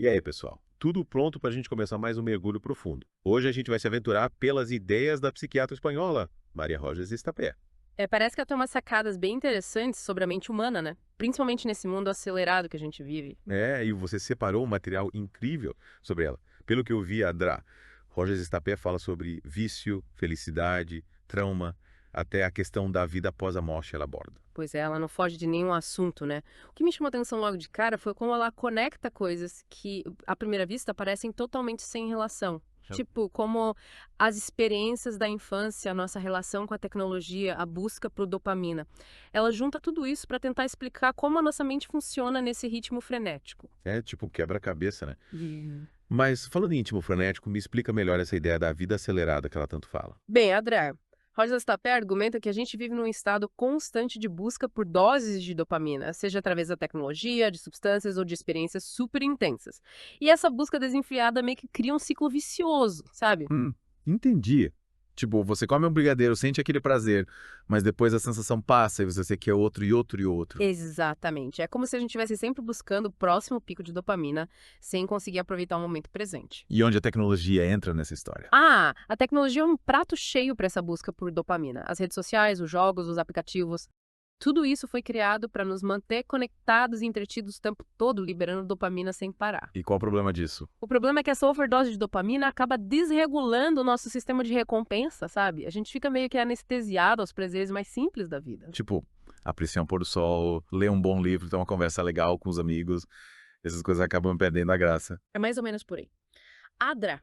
E aí, pessoal? Tudo pronto para a gente começar mais um mergulho profundo. Hoje a gente vai se aventurar pelas ideias da psiquiatra espanhola, Maria Rojas Estapé. Parece que ela tem umas sacadas bem interessantes sobre a mente humana, né? Principalmente nesse mundo acelerado que a gente vive. E você separou um material incrível sobre ela. Pelo que eu vi, Rojas Estapé fala sobre vício, felicidade, trauma, até a questão da vida após a morte ela aborda. Pois é, ela não foge de nenhum assunto, né? O que me chamou a atenção logo de cara foi como ela conecta coisas que, à primeira vista, parecem totalmente sem relação. Tipo, como as experiências da infância, a nossa relação com a tecnologia, a busca por dopamina. Ela junta tudo isso para tentar explicar como a nossa mente funciona nesse ritmo frenético. É tipo quebra-cabeça, né? Hum. Mas falando em íntimo frenético, me explica melhor essa ideia da vida acelerada que ela tanto fala. Bem, André, Roger Stapé argumenta que a gente vive num estado constante de busca por doses de dopamina, seja através da tecnologia, de substâncias ou de experiências super intensas. E essa busca desenfreada meio que cria um ciclo vicioso, sabe? Entendi. Tipo, você come um brigadeiro, sente aquele prazer, mas depois a sensação passa e você quer outro e outro e outro. Exatamente. É como se a gente estivesse sempre buscando o próximo pico de dopamina sem conseguir aproveitar o momento presente. E onde a tecnologia entra nessa história? Ah, a tecnologia é um prato cheio para essa busca por dopamina. As redes sociais, os jogos, os aplicativos. Tudo isso foi criado para nos manter conectados e entretidos o tempo todo, liberando dopamina sem parar. E qual o problema disso? O problema é que essa overdose de dopamina acaba desregulando o nosso sistema de recompensa, sabe? A gente fica meio que anestesiado aos prazeres mais simples da vida. Tipo, apreciar um pôr do sol, ler um bom livro, ter uma conversa legal com os amigos, essas coisas acabam perdendo a graça. É mais ou menos por aí. Adra.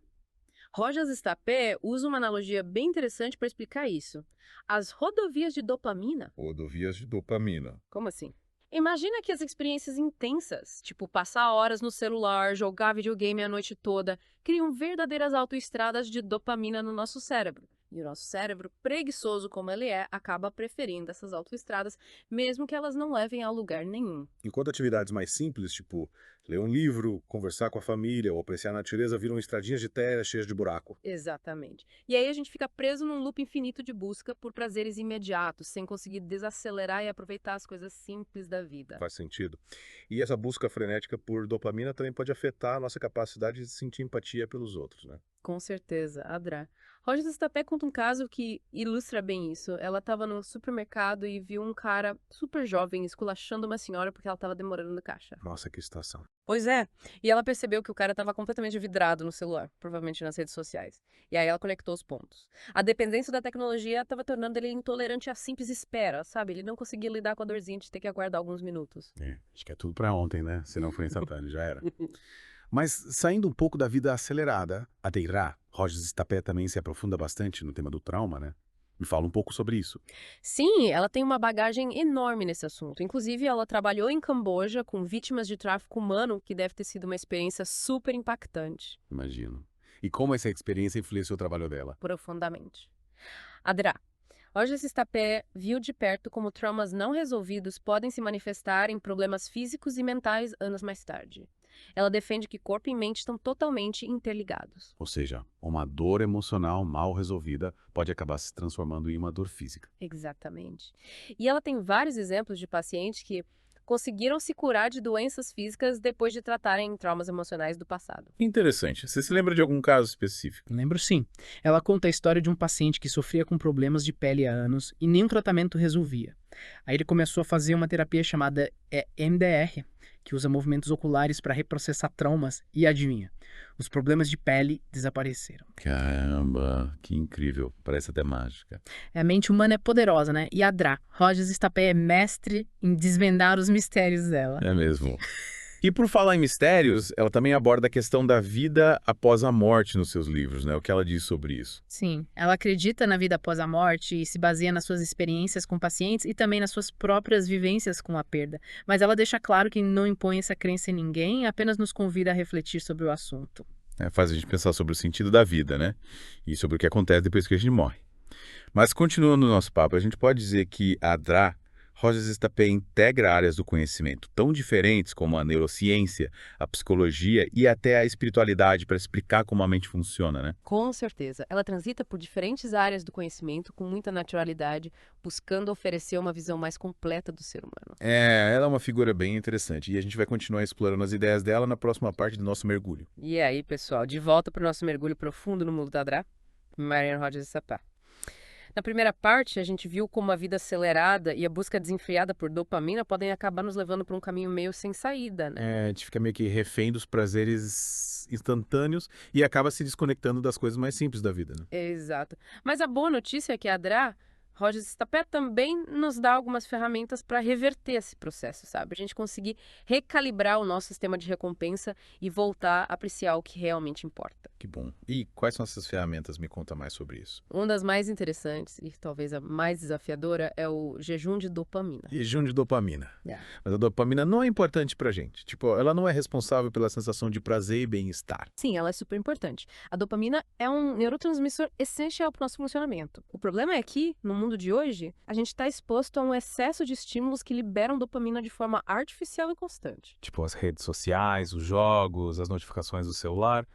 Rojas Stapé usa uma analogia bem interessante para explicar isso. As rodovias de dopamina. Rodovias de dopamina. Como assim? Imagina que as experiências intensas, tipo passar horas no celular, jogar videogame a noite toda, criam verdadeiras autoestradas de dopamina no nosso cérebro. E o nosso cérebro, preguiçoso como ele é, acaba preferindo essas autoestradas, mesmo que elas não levem a lugar nenhum. Enquanto atividades mais simples, tipo ler um livro, conversar com a família ou apreciar a natureza, viram estradinhas de terra cheias de buraco. Exatamente. E aí a gente fica preso num loop infinito de busca por prazeres imediatos, sem conseguir desacelerar e aproveitar as coisas simples da vida. Faz sentido. E essa busca frenética por dopamina também pode afetar a nossa capacidade de sentir empatia pelos outros, né? Com certeza, Adra. Roger Stapé conta um caso que ilustra bem isso. Ela estava no supermercado e viu um cara super jovem esculachando uma senhora porque ela estava demorando no caixa. Nossa, que estação. Pois é. E ela percebeu que o cara estava completamente vidrado no celular, provavelmente nas redes sociais. E aí ela conectou os pontos. A dependência da tecnologia estava tornando ele intolerante à simples espera, sabe? Ele não conseguia lidar com a dorzinha de ter que aguardar alguns minutos. Acho que é tudo pra ontem, né? Se não for instantâneo, já era. Mas saindo um pouco da vida acelerada, a Deirá, Rogers Estapé também se aprofunda bastante no tema do trauma, né? Me fala um pouco sobre isso. Sim, ela tem uma bagagem enorme nesse assunto. Inclusive, ela trabalhou em Camboja com vítimas de tráfico humano, que deve ter sido uma experiência super impactante, Imagino. E como essa experiência influenciou o trabalho dela? profundamente. Adra, Roger Stapé viu de perto como traumas não resolvidos podem se manifestar em problemas físicos e mentais anos mais tarde. Ela defende que corpo e mente estão totalmente interligados. Ou seja, uma dor emocional mal resolvida pode acabar se transformando em uma dor física. Exatamente. E ela tem vários exemplos de pacientes que conseguiram se curar de doenças físicas depois de tratarem traumas emocionais do passado. Interessante. Você se lembra de algum caso específico? Lembro sim. Ela conta a história de um paciente que sofria com problemas de pele há anos e nenhum tratamento resolvia. Aí ele começou a fazer uma terapia chamada MDR, que usa movimentos oculares para reprocessar traumas e adivinha, os problemas de pele desapareceram. Caramba, que incrível. Parece até mágica. A mente humana é poderosa, né? E a Dra. Rogers Stapé é mestre em desvendar os mistérios dela. É mesmo. E por falar em mistérios, ela também aborda a questão da vida após a morte nos seus livros, né? O que ela diz sobre isso. Sim, ela acredita na vida após a morte e se baseia nas suas experiências com pacientes e também nas suas próprias vivências com a perda. Mas ela deixa claro que não impõe essa crença em ninguém, apenas nos convida a refletir sobre o assunto. Faz a gente pensar sobre o sentido da vida, né? E sobre o que acontece depois que a gente morre. Mas continuando o nosso papo, a gente pode dizer que a Dra Rogers Estapé integra áreas do conhecimento tão diferentes como a neurociência, a psicologia e até a espiritualidade para explicar como a mente funciona, né? Com certeza. Ela transita por diferentes áreas do conhecimento com muita naturalidade, buscando oferecer uma visão mais completa do ser humano. Ela é uma figura bem interessante e a gente vai continuar explorando as ideias dela na próxima parte do nosso mergulho. E aí, pessoal, de volta para o nosso mergulho profundo no mundo da Dra, Marianne Rogers Estapé. Na primeira parte, a gente viu como a vida acelerada e a busca desenfreada por dopamina podem acabar nos levando para um caminho meio sem saída, né? A gente fica meio que refém dos prazeres instantâneos e acaba se desconectando das coisas mais simples da vida, né? Exato. Mas a boa notícia é que a Dra, Rogers Estapé, também nos dá algumas ferramentas para reverter esse processo, sabe? A gente conseguir recalibrar o nosso sistema de recompensa e voltar a apreciar o que realmente importa. Que bom. E quais são essas ferramentas? Me conta mais sobre isso. Uma das mais interessantes e talvez a mais desafiadora é o jejum de dopamina. Jejum de dopamina. É. Mas a dopamina não é importante pra gente. Tipo, ela não é responsável pela sensação de prazer e bem-estar. Sim, ela é super importante. A dopamina é um neurotransmissor essencial para o nosso funcionamento. O problema é que, no mundo de hoje, a gente está exposto a um excesso de estímulos que liberam dopamina de forma artificial e constante. Tipo as redes sociais, os jogos, as notificações do celular.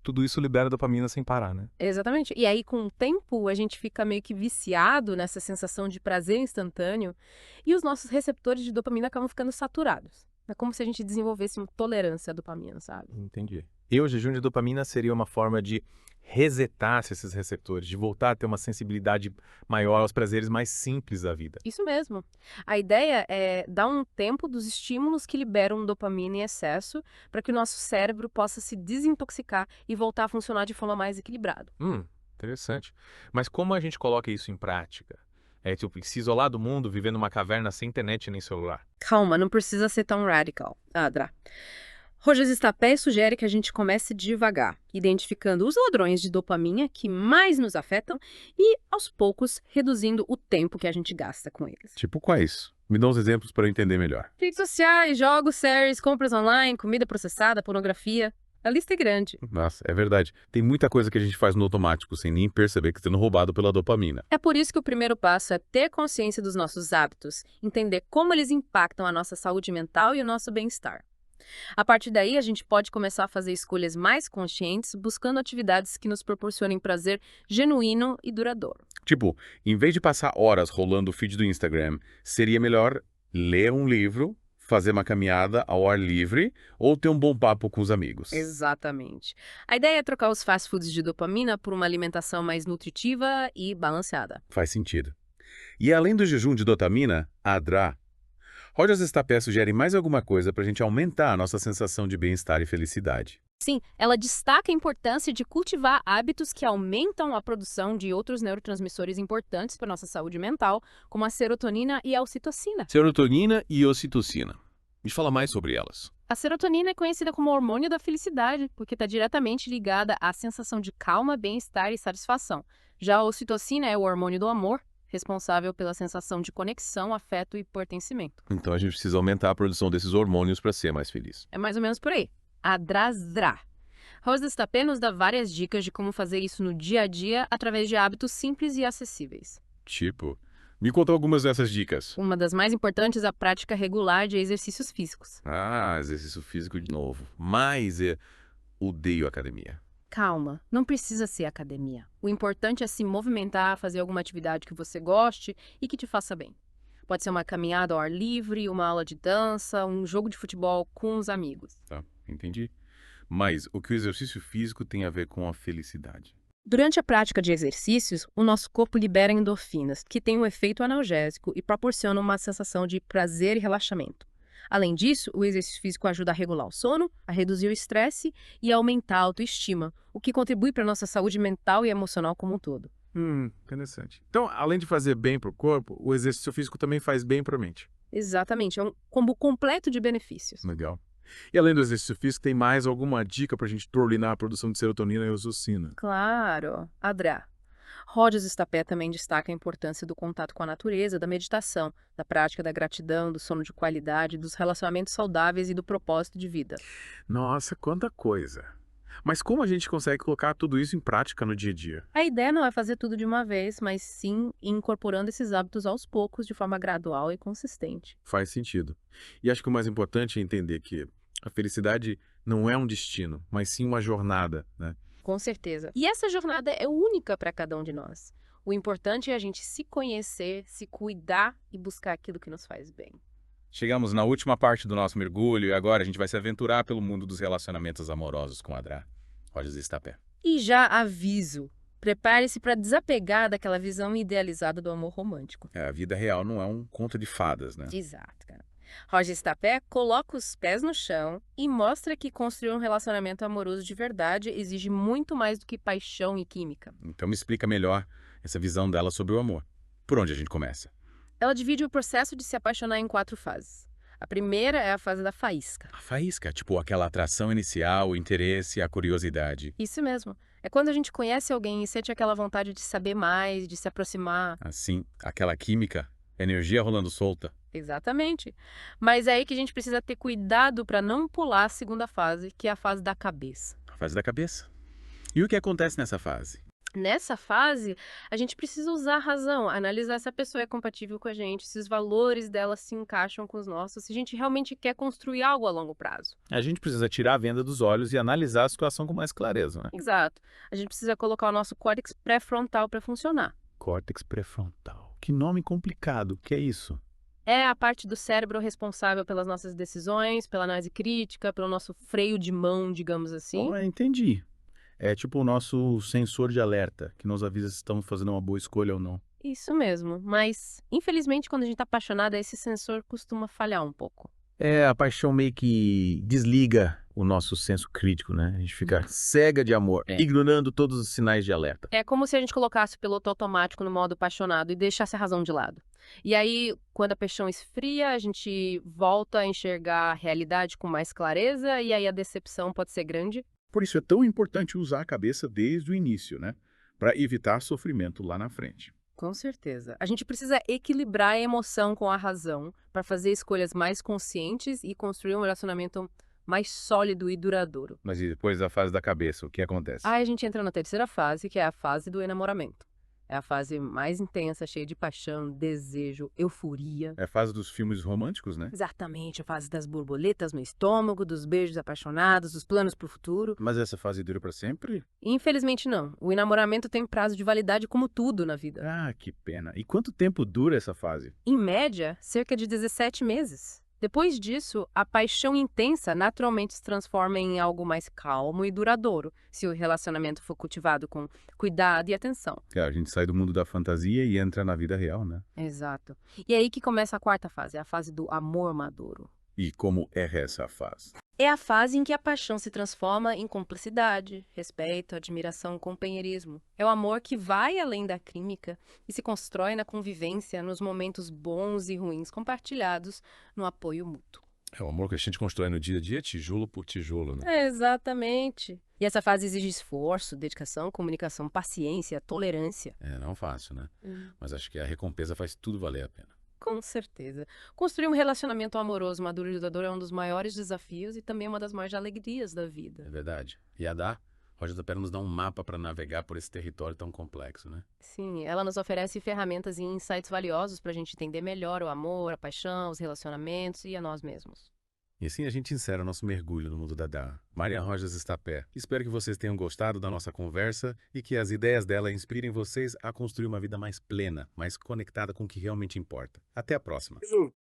Tudo isso libera dopamina sem parar, né? Exatamente. E aí, com o tempo, a gente fica meio que viciado nessa sensação de prazer instantâneo e os nossos receptores de dopamina acabam ficando saturados. É como se a gente desenvolvesse uma tolerância à dopamina, sabe? Entendi. E o jejum de dopamina seria uma forma de resetar esses receptores, de voltar a ter uma sensibilidade maior aos prazeres mais simples da vida. Isso mesmo. A ideia é dar um tempo dos estímulos que liberam dopamina em excesso para que o nosso cérebro possa se desintoxicar e voltar a funcionar de forma mais equilibrada. Interessante. Mas como a gente coloca isso em prática? É tipo, se isolar do mundo, viver numa caverna sem internet nem celular. Calma, não precisa ser tão radical. Dra. Rogers Estapé sugere que a gente comece devagar, identificando os ladrões de dopamina que mais nos afetam e, aos poucos, reduzindo o tempo que a gente gasta com eles. Tipo, quais? Me dá uns exemplos para eu entender melhor. Redes sociais, jogos, séries, compras online, comida processada, pornografia. A lista é grande. Nossa, é verdade. Tem muita coisa que a gente faz no automático sem nem perceber que está sendo roubado pela dopamina. É por isso que o primeiro passo é ter consciência dos nossos hábitos, entender como eles impactam a nossa saúde mental e o nosso bem-estar. A partir daí, a gente pode começar a fazer escolhas mais conscientes, buscando atividades que nos proporcionem prazer genuíno e duradouro. Tipo, em vez de passar horas rolando o feed do Instagram, seria melhor ler um livro, fazer uma caminhada ao ar livre ou ter um bom papo com os amigos. Exatamente. A ideia é trocar os fast foods de dopamina por uma alimentação mais nutritiva e balanceada. Faz sentido. E além do jejum de dopamina, a Dra. Rogers Estapé sugere mais alguma coisa para a gente aumentar a nossa sensação de bem-estar e felicidade. Sim, ela destaca a importância de cultivar hábitos que aumentam a produção de outros neurotransmissores importantes para a nossa saúde mental, como a serotonina e a ocitocina. Serotonina e ocitocina. Me fala mais sobre elas. A serotonina é conhecida como hormônio da felicidade, porque está diretamente ligada à sensação de calma, bem-estar e satisfação. Já a ocitocina é o hormônio do amor, responsável pela sensação de conexão, afeto e pertencimento. Então a gente precisa aumentar a produção desses hormônios para ser mais feliz. É mais ou menos por aí. A Dra. Rogers Estapé nos dá várias dicas de como fazer isso no dia a dia através de hábitos simples e acessíveis. Tipo, me conta algumas dessas dicas. Uma das mais importantes é a prática regular de exercícios físicos. Exercício físico de novo. Mas eu odeio academia. Calma, não precisa ser academia. O importante é se movimentar, fazer alguma atividade que você goste e que te faça bem. Pode ser uma caminhada ao ar livre, uma aula de dança, um jogo de futebol com os amigos. Tá, entendi. Mas o que o exercício físico tem a ver com a felicidade? Durante a prática de exercícios, o nosso corpo libera endorfinas, que têm um efeito analgésico e proporcionam uma sensação de prazer e relaxamento. Além disso, o exercício físico ajuda a regular o sono, a reduzir o estresse e a aumentar a autoestima, o que contribui para a nossa saúde mental e emocional como um todo. Interessante. Então, além de fazer bem pro corpo, o exercício físico também faz bem pra mente. Exatamente, é um combo completo de benefícios. Legal. E além do exercício físico, tem mais alguma dica pra gente turbinar a produção de serotonina e ocitocina? Claro, Dra. Rogers Estapé também destaca a importância do contato com a natureza, da meditação, da prática da gratidão, do sono de qualidade, dos relacionamentos saudáveis e do propósito de vida. Nossa, quanta coisa! Mas como a gente consegue colocar tudo isso em prática no dia a dia? A ideia não é fazer tudo de uma vez, mas sim ir incorporando esses hábitos aos poucos, de forma gradual e consistente. Faz sentido. E acho que o mais importante é entender que a felicidade não é um destino, mas sim uma jornada, né? Com certeza. E essa jornada é única para cada um de nós. O importante é a gente se conhecer, se cuidar e buscar aquilo que nos faz bem. Chegamos na última parte do nosso mergulho e agora a gente vai se aventurar pelo mundo dos relacionamentos amorosos com a Dra. Rogers Estapé. E já aviso, prepare-se para desapegar daquela visão idealizada do amor romântico. A vida real não é um conto de fadas, né? Exato, cara. Roger Estapé coloca os pés no chão e mostra que construir um relacionamento amoroso de verdade exige muito mais do que paixão e química. Então me explica melhor essa visão dela sobre o amor. Por onde a gente começa? Ela divide o processo de se apaixonar em 4 fases. A primeira é a fase da faísca. A faísca, tipo aquela atração inicial, o interesse, a curiosidade. Isso mesmo. É quando a gente conhece alguém e sente aquela vontade de saber mais, de se aproximar. Assim, aquela química, energia rolando solta. Exatamente. Mas é aí que a gente precisa ter cuidado para não pular a segunda fase, que é a fase da cabeça. A fase da cabeça. E o que acontece nessa fase? Nessa fase, a gente precisa usar a razão, analisar se a pessoa é compatível com a gente, se os valores dela se encaixam com os nossos, se a gente realmente quer construir algo a longo prazo. A gente precisa tirar a venda dos olhos e analisar a situação com mais clareza, né? Exato. A gente precisa colocar o nosso córtex pré-frontal para funcionar. Córtex pré-frontal. Que nome complicado. O que é isso? É a parte do cérebro responsável pelas nossas decisões, pela análise crítica, pelo nosso freio de mão, digamos assim. Entendi. É tipo o nosso sensor de alerta, que nos avisa se estamos fazendo uma boa escolha ou não. Isso mesmo. Mas, infelizmente, quando a gente está apaixonado, esse sensor costuma falhar um pouco. É, a paixão meio que desliga o nosso senso crítico, né? A gente fica cega de amor, ignorando todos os sinais de alerta. É como se a gente colocasse o piloto automático no modo apaixonado e deixasse a razão de lado. E aí, quando a paixão esfria, a gente volta a enxergar a realidade com mais clareza e aí a decepção pode ser grande. Por isso é tão importante usar a cabeça desde o início, né? Para evitar sofrimento lá na frente. Com certeza. A gente precisa equilibrar a emoção com a razão para fazer escolhas mais conscientes e construir um relacionamento mais sólido e duradouro. Mas e depois da fase da cabeça, o que acontece? Aí a gente entra na terceira fase, que é a fase do enamoramento. É a fase mais intensa, cheia de paixão, desejo, euforia. É a fase dos filmes românticos, né? Exatamente, a fase das borboletas no estômago, dos beijos apaixonados, dos planos para o futuro. Mas essa fase dura para sempre? Infelizmente não. O enamoramento tem prazo de validade como tudo na vida. Ah, que pena. E quanto tempo dura essa fase? Em média, cerca de 17 meses. Depois disso, a paixão intensa naturalmente se transforma em algo mais calmo e duradouro, se o relacionamento for cultivado com cuidado e atenção. A gente sai do mundo da fantasia e entra na vida real, né? Exato. E é aí que começa a quarta fase, a fase do amor maduro. E como é essa fase? É a fase em que a paixão se transforma em cumplicidade, respeito, admiração, companheirismo. É o amor que vai além da química e se constrói na convivência, nos momentos bons e ruins compartilhados, no apoio mútuo. É o amor que a gente constrói no dia a dia, tijolo por tijolo, né? Exatamente. E essa fase exige esforço, dedicação, comunicação, paciência, tolerância. É, não fácil, né? Mas acho que a recompensa faz tudo valer a pena. Com certeza. Construir um relacionamento amoroso, maduro e duradouro é um dos maiores desafios e também uma das maiores alegrias da vida. É verdade. E a Dá, Roger Estapé nos dá um mapa para navegar por esse território tão complexo, né? Sim, ela nos oferece ferramentas e insights valiosos para a gente entender melhor o amor, a paixão, os relacionamentos e a nós mesmos. E assim a gente encerra nosso mergulho no mundo da Dá. Maria Rogers Estapé. Espero que vocês tenham gostado da nossa conversa e que as ideias dela inspirem vocês a construir uma vida mais plena, mais conectada com o que realmente importa. Até a próxima.